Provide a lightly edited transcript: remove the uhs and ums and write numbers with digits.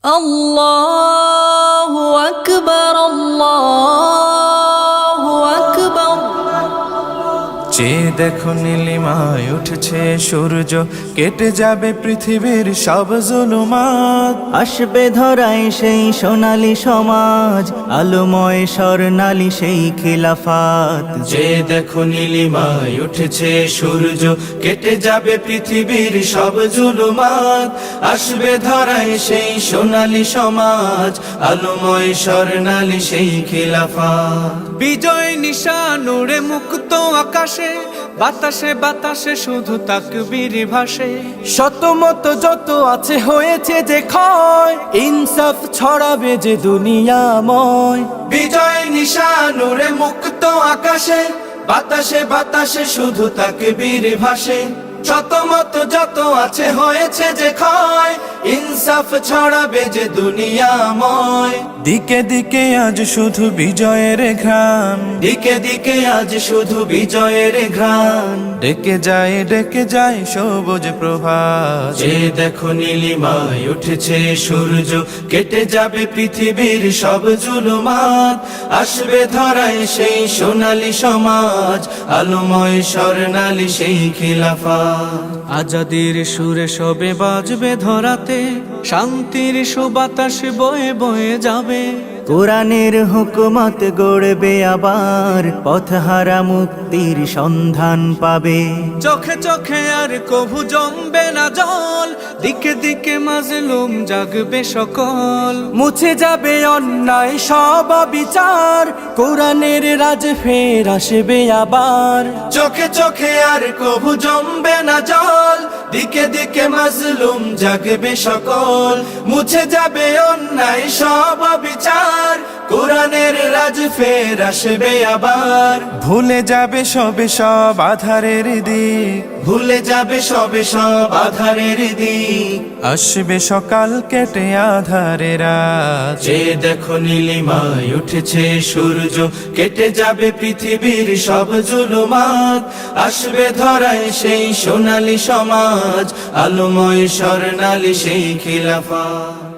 আল্লাহু আকবার, আল্লাহু আকবার। যে দেখো নীলিমায় উঠছে সূর্য, কেটে যাবে পৃথিবীর সব জুলুমাত। আসবে ধরায় সেই সোনালী সমাজ, আলোময় স্বর্ণালী সেই খিলাফাত। যে দেখো নীলিমায় উঠছে সূর্য, কেটে যাবে পৃথিবীর সব জুলুমাত। আসবে ধরায় সেই সোনালী সমাজ, আলোময় স্বর্ণালী সেই খিলাফাত। বিজয় নিশান উড়ে মুক্ত আকাশে, বাতাসে বাতাসে শুধু তাকবীর ভাসে। শতমত যত আছে হয়েছে যে ক্ষয়, ইনসাফ ছড়াবে যে দুনিয়াময়। বিজয় নিশান উড়ে মুক্ত আকাশে, বাতাসে বাতাসে শুধু তাকবীর ভাসে। শতমত যত আছে হয়েছে যে ক্ষয়, ইনসাফ ছড়াবে যে দুনিয়াময়। দিকে দিকে আজ শুধু বিজয়ের ঘ্রাণ, দিকে দিকে আজ শুধু বিজয়ের ঘ্রাণ। ডেকে যায় সবুজ প্রভাত। যে দেখো নীলিমায় উঠেছে সূর্য, কেটে যাবে পৃথিবীর সব জুলুমাত। আসবে ধরায় সেই সোনালী সমাজ, আলোময় স্বর্ণালী সেই খিলাফাত। আজাদির সুরে সবে বাজবে ধরাতে, শান্তির সুবাতাস বয়ে বয়ে যাবে। কোরআনের হুকুমত গড়বে আবার, পথহারা মুক্তির সন্ধান পাবে। চোখে চোখে আর কভু জমবে না জল, দিকে দিকে মাজলুম জাগবে সকল। মুছে যাবে অন্যায় সব বিচার, কোরআনের রাজ ফের আসবে আবার। চোখে চোখে আর কভু জমবে না জল, দিকে দিকে মাজলুম জাগবে সকল। মুছে যাবে অন্যায় সব বিচার, কোরআনের রাজ ফের আসবে আবার। ভুলে যাবে সবে সব আধারের দিক, ভুলে যাবে সবে সব আধারের দিক। আসবে সকাল কেটে আধারের রাত। যে দেখো নীলিমায় উঠেছে সূর্য, কেটে যাবে পৃথিবীর সব জুলুমাত। আসবে ধরায় সেই সোনালী সমাজ, আলোময় স্বর্ণালী সেই খিলাফাত।